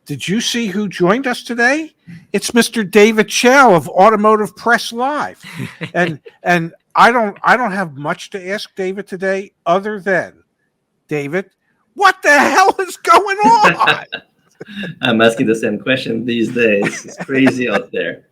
did you see who joined us today? It's Mr. David Chow of Automotive Press Live. And I don't have much to ask David today other than, David, what the hell is going on? I'm asking the same question these days. It's crazy out there.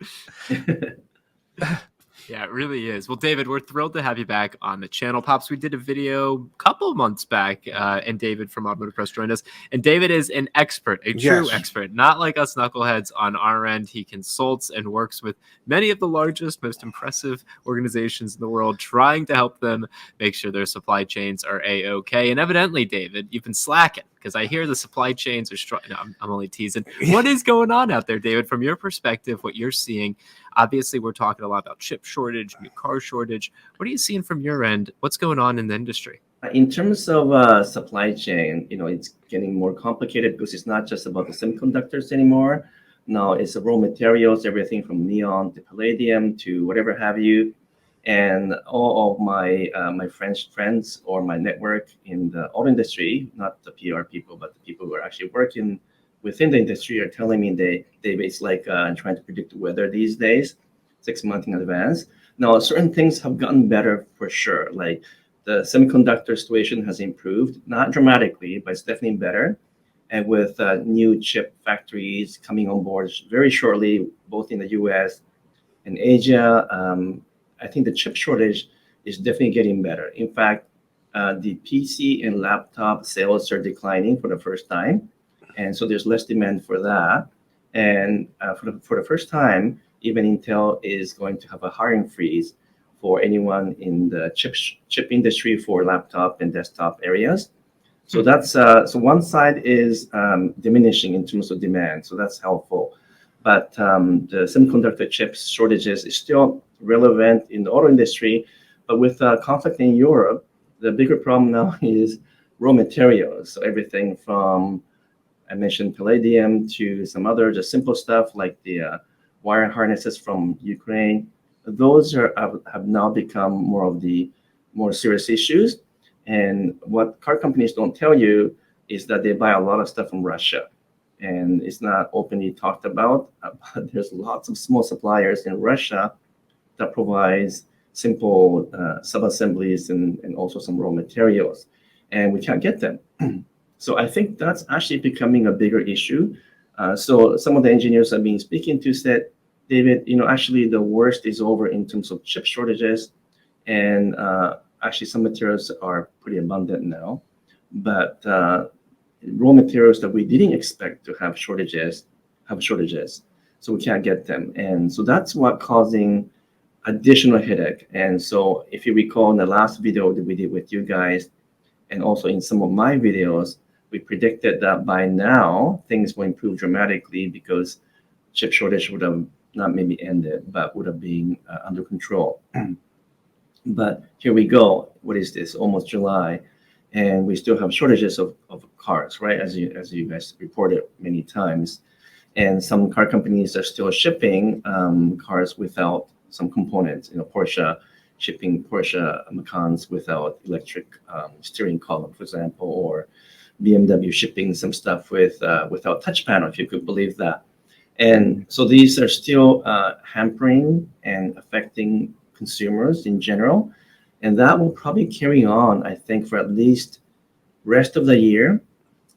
Yeah, it really is. Well, David, we're thrilled to have you back on the channel. Pops, we did a video a couple months back, and David from Automotive Press joined us. And David is an expert, a true expert, not like us knuckleheads on our end. He consults and works with many of the largest, most impressive organizations in the world, trying to help them make sure their supply chains are A-OK. And evidently, David, you've been slacking, because I hear the supply chains are strong. No, I'm only teasing. What is going on out there, David, from your perspective, what you're seeing? Obviously, we're talking a lot about chip shortage, new car shortage. What are you seeing from your end? What's going on in the industry? In terms of supply chain, it's getting more complicated because it's not just about the semiconductors anymore. Now it's the raw materials, everything from neon to palladium to whatever have you. And all of my my friends or my network in the auto industry, not the PR people, but the people who are actually working within the industry, are telling me it's like trying to predict the weather these days, 6 months in advance. Now, certain things have gotten better for sure. Like the semiconductor situation has improved, not dramatically, but it's definitely better. And with new chip factories coming on board very shortly, both in the US and Asia, I think the chip shortage is definitely getting better. In fact, the PC and laptop sales are declining for the first time. And so there's less demand for that. And for the first time, even Intel is going to have a hiring freeze for anyone in the chip industry for laptop and desktop areas. So that's so one side is diminishing in terms of demand. So that's helpful. But the semiconductor chip shortages is still relevant in the auto industry. But with conflict in Europe, the bigger problem now is raw materials. So everything from, I mentioned palladium, to some other just simple stuff like the wire harnesses from Ukraine. Those have now become more of the more serious issues. And what car companies don't tell you is that they buy a lot of stuff from Russia. And it's not openly talked about, but there's lots of small suppliers in Russia that provides simple sub-assemblies and also some raw materials. And we can't get them. So I think that's actually becoming a bigger issue. So some of the engineers I've been speaking to said, David, actually the worst is over in terms of chip shortages. And actually some materials are pretty abundant now. But raw materials that we didn't expect to have shortages. So we can't get them. And so that's what causing additional headache. And so if you recall in the last video that we did with you guys, and also in some of my videos, we predicted that by now things will improve dramatically because chip shortage would have not maybe ended, but would have been under control. But here we go. What is this? Almost July, and we still have shortages of cars, right? As you guys reported many times, and some car companies are still shipping cars without some components. Porsche shipping Porsche Macans without electric steering column, for example, or BMW shipping some stuff without touch panel, if you could believe that. And so these are still hampering and affecting consumers in general, and that will probably carry on, I think, for at least rest of the year.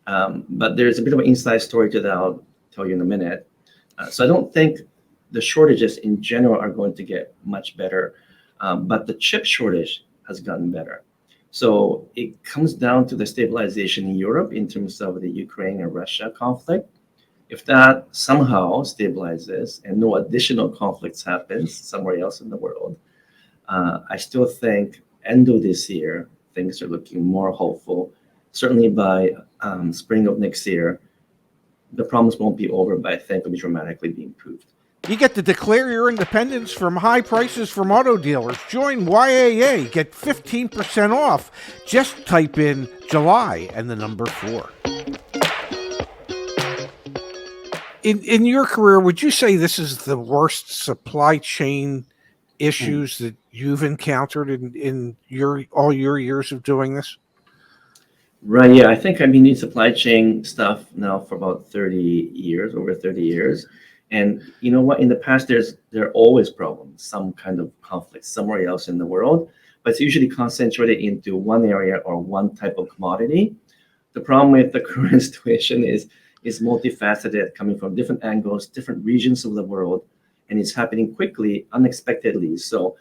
But there's a bit of an inside story to that I'll tell you in a minute. So I don't think the shortages in general are going to get much better, but the chip shortage has gotten better. So it comes down to the stabilization in Europe in terms of the Ukraine and Russia conflict. If that somehow stabilizes and no additional conflicts happens somewhere else in the world, I still think end of this year, things are looking more hopeful. Certainly by spring of next year, the problems won't be over, but I think it'll be dramatically be improved. You get to declare your independence from high prices from auto dealers. Join YAA. Get 15% off. Just type in July and the number 4. In your career, would you say this is the worst supply chain issues that you've encountered in all your years of doing this? Right. Yeah. I think I've been in supply chain stuff now for about 30 years, over 30 years. And you know what? In the past, there are always problems, some kind of conflict somewhere else in the world, but it's usually concentrated into one area or one type of commodity. The problem with the current situation is multifaceted, coming from different angles, different regions of the world, and it's happening quickly, unexpectedly. So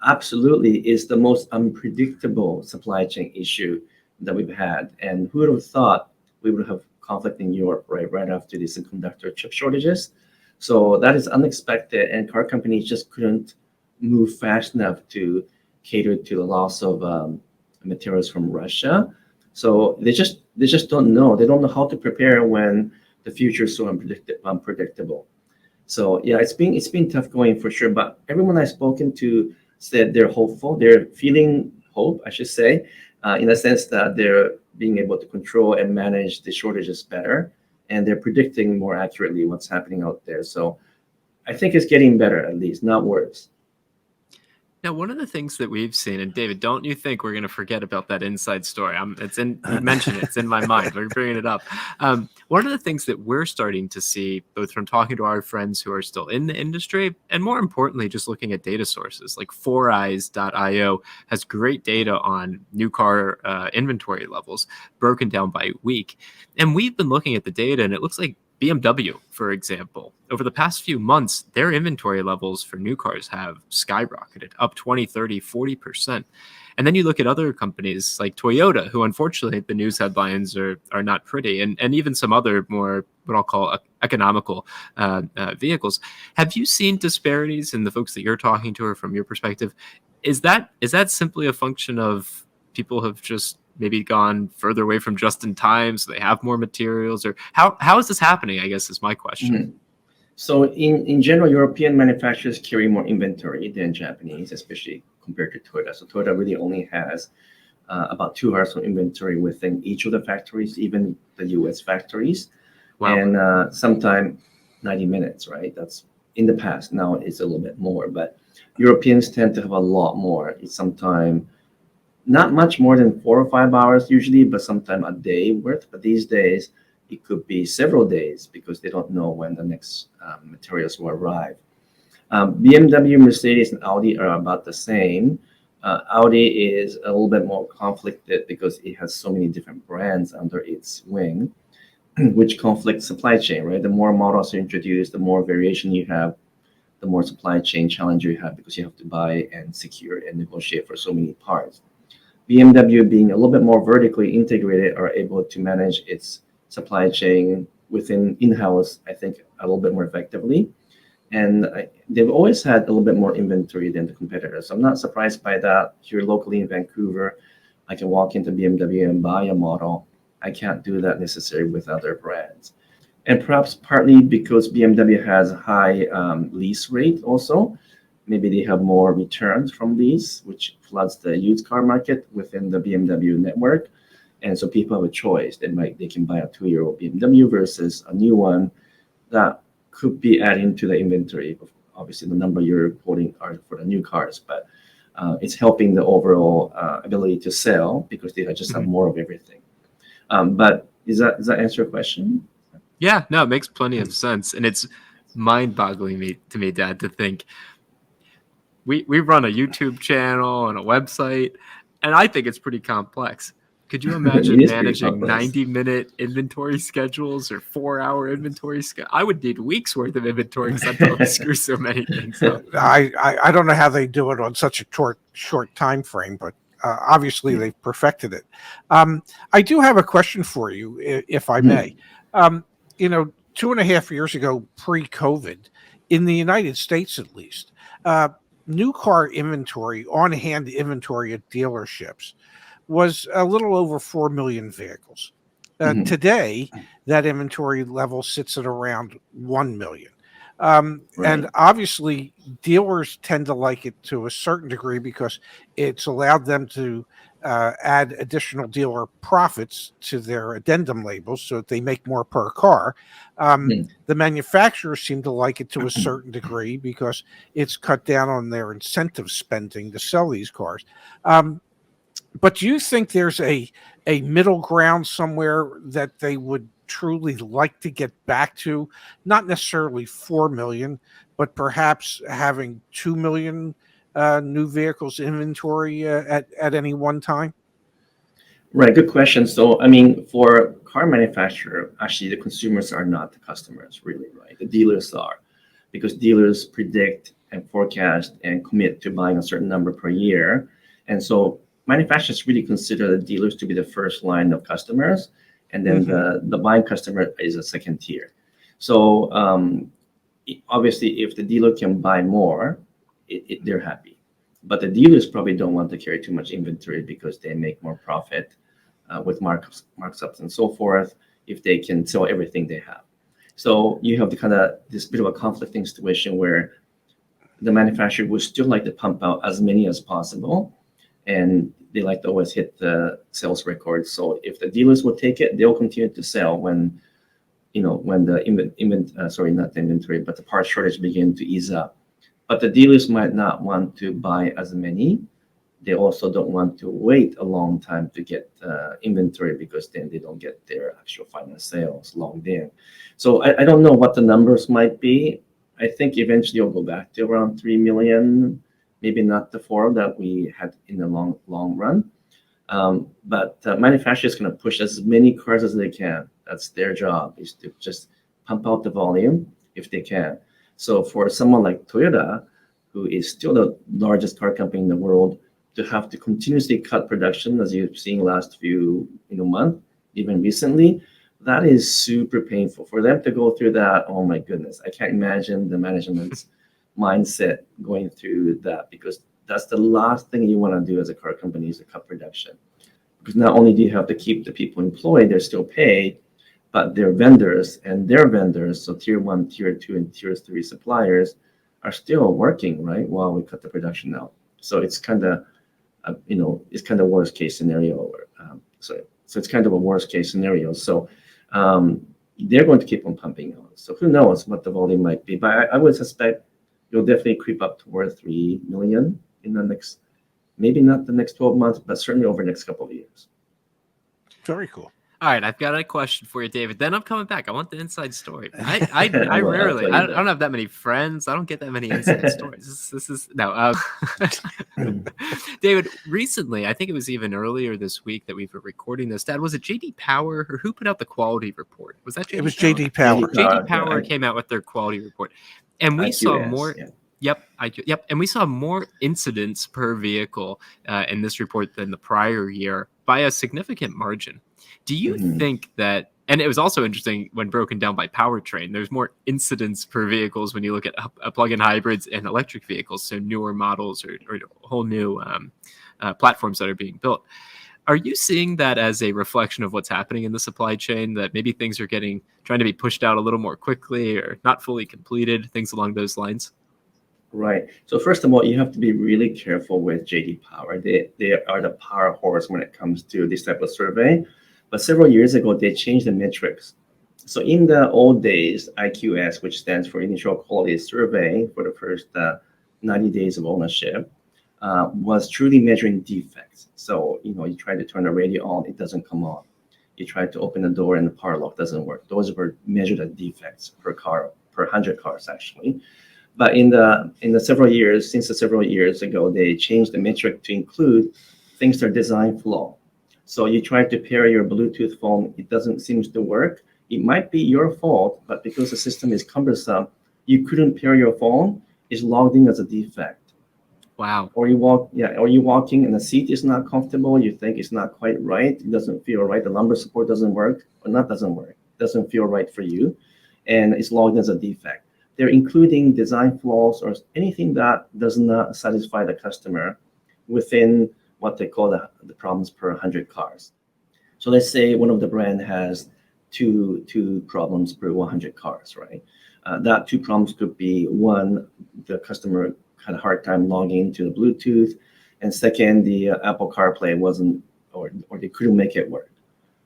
absolutely is the most unpredictable supply chain issue that we've had. And who would have thought we would have conflict in Europe right after the semiconductor chip shortages? So that is unexpected, and car companies just couldn't move fast enough to cater to the loss of materials from Russia. So they just don't know. They don't know how to prepare when the future is so unpredictable. So yeah, it's been tough going for sure. But everyone I've spoken to said they're hopeful. They're feeling hope, I should say, in the sense that they're being able to control and manage the shortages better, and they're predicting more accurately what's happening out there. So I think it's getting better, at least, not worse. Now, one of the things that we've seen, and David, don't you think we're going to forget about that inside story? You mentioned it, it's in my mind. We're bringing it up. One of the things that we're starting to see, both from talking to our friends who are still in the industry, and more importantly, just looking at data sources like 4eyes.io has great data on new car inventory levels broken down by week. And we've been looking at the data, and it looks like BMW, for example, over the past few months, their inventory levels for new cars have skyrocketed up 20, 30, 40%. And then you look at other companies like Toyota, who unfortunately the news headlines are not pretty, and even some other more what I'll call economical vehicles. Have you seen disparities in the folks that you're talking to, or from your perspective? Is that simply a function of people have just maybe gone further away from just in time, so they have more materials, or how is this happening, I guess, is my question. Mhm. So in general, European manufacturers carry more inventory than Japanese, especially compared to Toyota. So Toyota really only has about 2 hours of inventory within each of the factories, even the US factories. Wow. And sometime 90 minutes, right? That's in the past. Now it's a little bit more, but Europeans tend to have a lot more. It's sometime not much more than 4 or 5 hours usually, but sometime a day worth. But these days, it could be several days because they don't know when the next materials will arrive. BMW, Mercedes, and Audi are about the same. Audi is a little bit more conflicted because it has so many different brands under its wing, which conflict supply chain, right? The more models are introduced, the more variation you have, the more supply chain challenge you have because you have to buy and secure and negotiate for so many parts. BMW, being a little bit more vertically integrated, are able to manage its supply chain within in-house, I think, a little bit more effectively. And they've always had a little bit more inventory than the competitors. So I'm not surprised by that. Here locally in Vancouver, I can walk into BMW and buy a model. I can't do that necessarily with other brands. And perhaps partly because BMW has a high lease rate also. Maybe they have more returns from lease, which floods the used car market within the BMW network. And so people have a choice. They can buy a 2-year-old BMW versus a new one that could be adding to the inventory. Obviously, the number you're quoting are for the new cars, but it's helping the overall ability to sell because they just have more of everything. But does that answer your question? Yeah, no, it makes plenty of sense. And it's mind-boggling to me, Dad, to think we run a YouTube channel and a website, and I think it's pretty complex. Could you imagine It is pretty managing complex. 90-minute inventory schedules or 4-hour inventory schedules? I would need weeks worth of inventory because I'd probably screw so many things up. I don't know how they do it on such a short time frame, but obviously they've perfected it. I do have a question for you, if I may. 2.5 years ago, pre-COVID, in the United States at least, new car inventory, on-hand inventory at dealerships was a little over 4 million vehicles. Today, that inventory level sits at around 1 million. Right. And obviously, dealers tend to like it to a certain degree because it's allowed them to add additional dealer profits to their addendum labels so that they make more per car. The manufacturers seem to like it to a certain degree because it's cut down on their incentive spending to sell these cars. But do you think there's a middle ground somewhere that they would truly like to get back to? Not necessarily 4 million, but perhaps having 2 million new vehicles inventory at any one time. Right, good question. So, I mean, for car manufacturer, actually, the consumers are not the customers, really, right? The dealers are, because dealers predict and forecast and commit to buying a certain number per year. And so manufacturers really consider the dealers to be the first line of customers, and then the buying customer is a second tier. So obviously, if the dealer can buy more, they're happy. But the dealers probably don't want to carry too much inventory because they make more profit with markups and so forth if they can sell everything they have. So you have the kind of this bit of a conflicting situation where the manufacturer would still like to pump out as many as possible, and they like to always hit the sales records. So if the dealers will take it, they'll continue to sell when when the not the inventory, but the part shortage begin to ease up. But the dealers might not want to buy as many. They also don't want to wait a long time to get inventory because then they don't get their actual final sales logged in. So I don't know what the numbers might be. I think eventually it'll go back to around 3 million, maybe not the 4 that we had in the long run. But manufacturers going to push as many cars as they can. That's their job, is to just pump out the volume if they can. So for someone like Toyota, who is still the largest car company in the world, to have to continuously cut production, as you've seen last few months, even recently, that is super painful. For them to go through that, oh my goodness, I can't imagine the management's mindset going through that, because that's the last thing you want to do as a car company, is to cut production. Because not only do you have to keep the people employed, they're still paid, but their vendors and their vendors, so tier 1, tier 2, and tier 3 suppliers, are still working, right, while we cut the production out. So it's kind of, it's kind of worst case scenario. So it's kind of a worst case scenario. So they're going to keep on pumping out. So who knows what the volume might be? But I would suspect you'll definitely creep up toward 3 million in the next, maybe not the next 12 months, but certainly over the next couple of years. Very cool. All right, I've got a question for you, David. Then I'm coming back. I want the inside story. I rarely, I don't have that many friends. I don't get that many inside stories. This is no. David, recently, I think it was even earlier this week that we were recording this. Dad, was it JD Power or who put out the quality report? Was that JD? It was JD Power. JD Power came out with their quality report, and we saw more. Yeah. Yep. And we saw more incidents per vehicle in this report than the prior year by a significant margin. Do you think that, and it was also interesting when broken down by powertrain, there's more incidents per vehicles when you look at plug-in hybrids and electric vehicles, so newer models or whole new platforms that are being built. Are you seeing that as a reflection of what's happening in the supply chain, that maybe things are trying to be pushed out a little more quickly or not fully completed, things along those lines? Right. So first of all, you have to be really careful with JD Power. They are the power horse when it comes to this type of survey. But several years ago, they changed the metrics. So in the old days, IQS, which stands for Initial Quality Survey, for the first 90 days of ownership, was truly measuring defects. So, you try to turn the radio on, it doesn't come on. You try to open the door and the power lock doesn't work. Those were measured as defects per car, per 100 cars, actually. But since several years ago, they changed the metric to include things that are design flaw. So you try to pair your Bluetooth phone, it doesn't seem to work. It might be your fault, but because the system is cumbersome, you couldn't pair your phone, it's logged in as a defect. Wow. Or you're walking and the seat is not comfortable, you think it's not quite right, it doesn't feel right, the lumbar support doesn't work, it doesn't feel right for you, and it's logged as a defect. They're including design flaws or anything that does not satisfy the customer within what they call the problems per 100 cars. So let's say one of the brand has two problems per 100 cars, right? That 2 problems could be, one, the customer had a hard time logging into the Bluetooth, and second, the Apple CarPlay wasn't, or they couldn't make it work.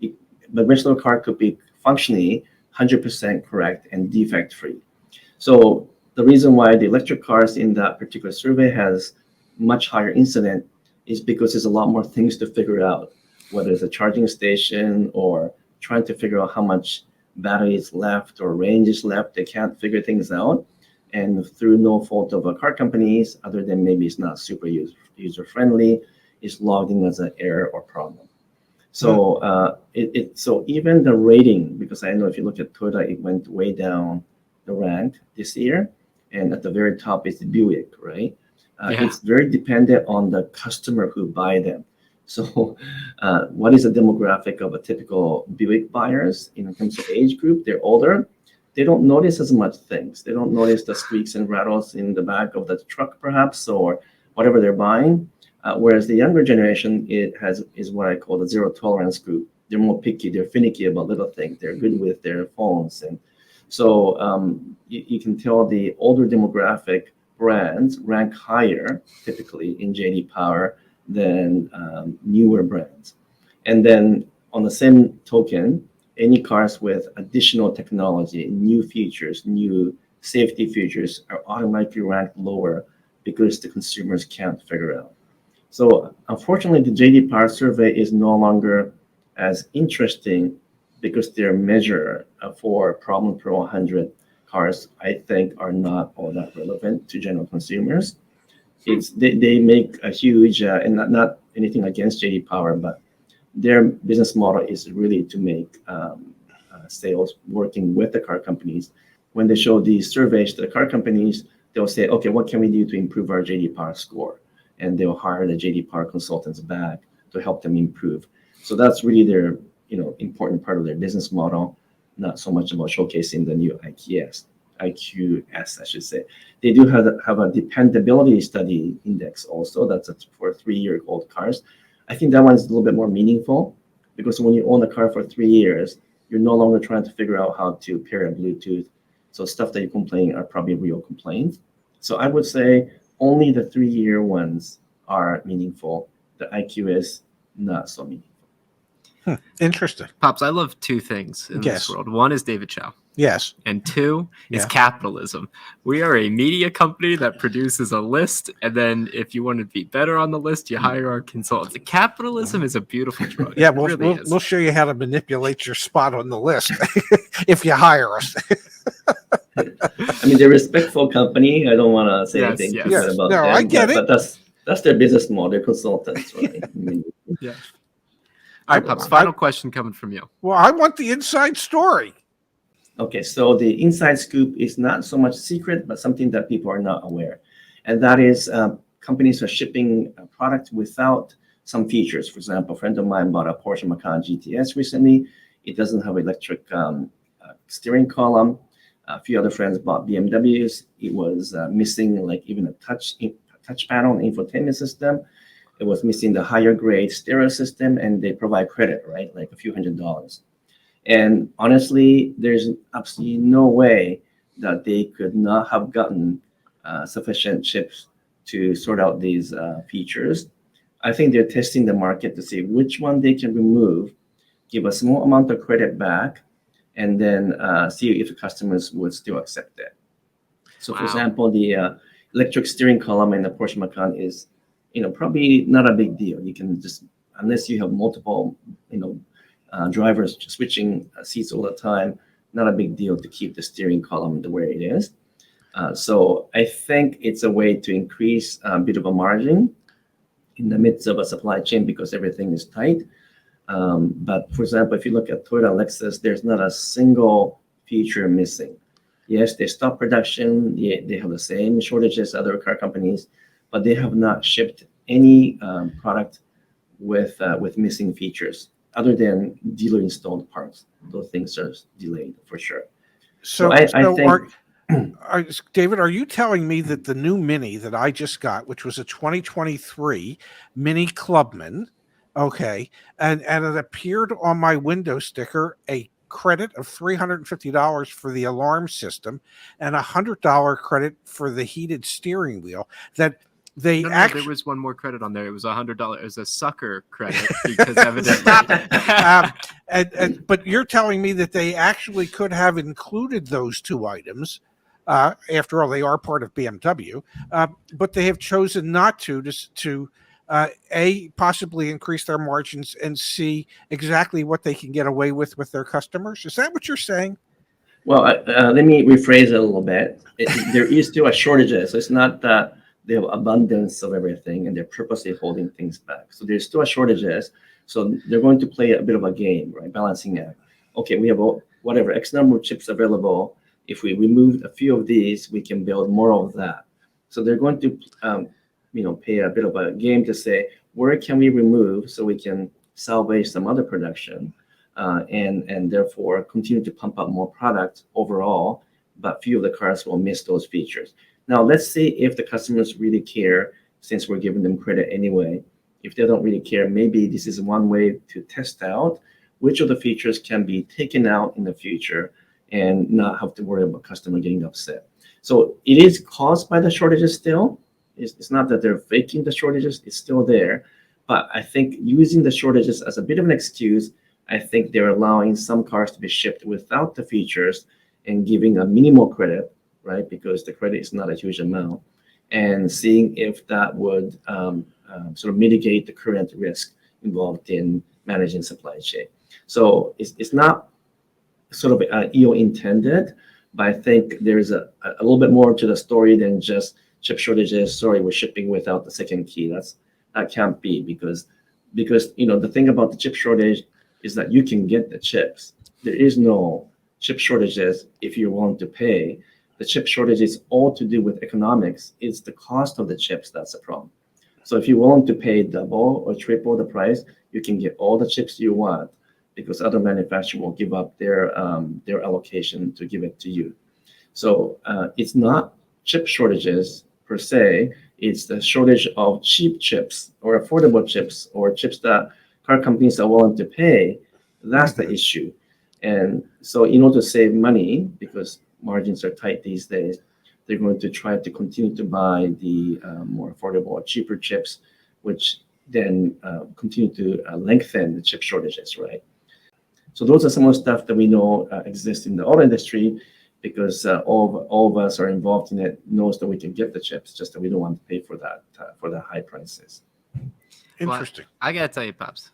The original car could be functionally 100% correct and defect-free. So the reason why the electric cars in that particular survey has much higher incident is because there's a lot more things to figure out, whether it's a charging station or trying to figure out how much battery is left or range is left. They can't figure things out. And through no fault of a car companies, other than maybe it's not super user friendly, it's logged in as an error or problem. So so even the rating, because I know if you look at Toyota, it went way down the rank this year, and at the very top is the Buick, right? It's very dependent on the customer who buy them. So what is the demographic of a typical Buick buyers in terms of age group? They're older. They don't notice as much things. They don't notice the squeaks and rattles in the back of the truck, perhaps, or whatever they're buying. Whereas the younger generation, is what I call the zero tolerance group. They're more picky. They're finicky about little things. They're good with their phones, and so you can tell the older demographic brands rank higher typically in JD Power than newer brands. And then on the same token, any cars with additional technology, new features, new safety features are automatically ranked lower because the consumers can't figure out. So unfortunately, the JD Power survey is no longer as interesting because their measure for problem per 100 cars, I think, are not all that relevant to general consumers. They make a huge, and not anything against JD Power, but their business model is really to make sales working with the car companies. When they show these surveys to the car companies, they'll say, okay, what can we do to improve our JD Power score? And they'll hire the JD Power consultants back to help them improve. So that's really their important part of their business model, not so much about showcasing the new IQS, I should say. They do have a dependability study index also. That's for 3-year-old cars. I think that one is a little bit more meaningful because when you own a car for 3 years, you're no longer trying to figure out how to pair a Bluetooth. So stuff that you complain are probably real complaints. So I would say only the 3-year ones are meaningful. The IQ is not so meaningful. Interesting. Pops, I love two things in this world. One is David Chow. Yes. And two is capitalism. We are a media company that produces a list, and then if you want to be better on the list, you hire our consultants. Capitalism is a beautiful drug. Yeah, we'll show you how to manipulate your spot on the list if you hire us. I mean, they're a respectful company. I don't want to say anything too bad about them. I get it. But that's their business model. They're consultants, right? Yeah. All right, Pops, final question coming from you. Well, I want the inside story. Okay, so the inside scoop is not so much secret, but something that people are not aware. And that is companies are shipping a product without some features. For example, a friend of mine bought a Porsche Macan GTS recently. It doesn't have electric steering column. A few other friends bought BMWs. It was missing like even a touch panel and infotainment system. It was missing the higher grade stereo system, and they provide credit, right? Like a few $100s. And honestly, there's absolutely no way that they could not have gotten sufficient chips to sort out these features. I think they're testing the market to see which one they can remove, give a small amount of credit back, and then see if the customers would still accept it. So, for example, the electric steering column in the Porsche Macan is, probably not a big deal. You can just, unless you have multiple, drivers switching seats all the time, not a big deal to keep the steering column the way it is. So I think it's a way to increase a bit of a margin in the midst of a supply chain because everything is tight. But for example, if you look at Toyota, Lexus, there's not a single feature missing. Yes, they stopped production. They have the same shortages as other car companies, but they have not shipped any product with missing features other than dealer installed parts. Those things are delayed for sure. So I think. David, are you telling me that the new Mini that I just got, which was a 2023 Mini Clubman, okay, and it appeared on my window sticker a credit of $350 for the alarm system and $100 credit for the heated steering wheel, that they actually there was one more credit on there. It was $100. It was a sucker credit because evidently. Stop it. But you're telling me that they actually could have included those two items. After all, they are part of BMW, but they have chosen not to A, possibly increase their margins, and C, exactly what they can get away with their customers? Is that what you're saying? Well, let me rephrase it a little bit. There is still a shortage, so it's not that they have abundance of everything and they're purposely holding things back. So there's still a shortages. So they're going to play a bit of a game, right? Balancing act. Okay, we have whatever X number of chips available. If we remove a few of these, we can build more of that. So they're going to, play a bit of a game to say, where can we remove so we can salvage some other production, and therefore continue to pump out more product overall, but few of the cars will miss those features. Now, let's see if the customers really care, since we're giving them credit anyway. If they don't really care, maybe this is one way to test out which of the features can be taken out in the future and not have to worry about customer getting upset. So it is caused by the shortages still. It's not that they're faking the shortages, it's still there. But I think using the shortages as a bit of an excuse, I think they're allowing some cars to be shipped without the features and giving a minimal credit, right? Because the credit is not a huge amount, and seeing if that would sort of mitigate the current risk involved in managing supply chain. So it's not sort of ill intended, but I think there's a little bit more to the story than just chip shortages. Sorry, we're shipping without the second key. That can't be, because the thing about the chip shortage is that you can get the chips. There is no chip shortages if you're willing to pay. The chip shortage is all to do with economics. It's the cost of the chips that's the problem. So if you're willing to pay double or triple the price, you can get all the chips you want, because other manufacturers will give up their allocation to give it to you. So it's not chip shortages per se. It's the shortage of cheap chips or affordable chips or chips that car companies are willing to pay. That's the issue. And so in order to save money, because margins are tight these days, they're going to try to continue to buy the more affordable or cheaper chips, which then continue to lengthen the chip shortages, right? So those are some of the stuff that we know exists in the auto industry, because all of us are involved in it, knows that we can get the chips, just that we don't want to pay for that for the high prices. Interesting. Well, I gotta tell you, Pops,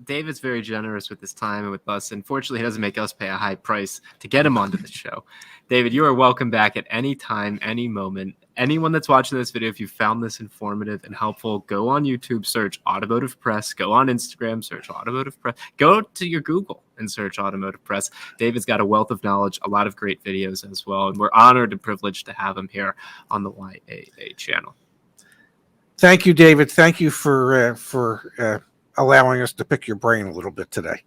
David's very generous with his time and with us. Unfortunately, he doesn't make us pay a high price to get him onto the show. David, you are welcome back at any time, any moment. Anyone that's watching this video, if you found this informative and helpful, go on YouTube, search Automotive Press. Go on Instagram, search Automotive Press. Go to your Google and search Automotive Press. David's got a wealth of knowledge, a lot of great videos as well, and we're honored and privileged to have him here on the YAA channel. Thank you, David. Thank you for allowing us to pick your brain a little bit today.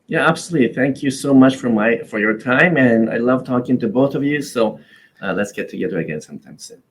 Yeah, absolutely. Thank you so much for your time, and I love talking to both of you. So let's get together again sometime soon.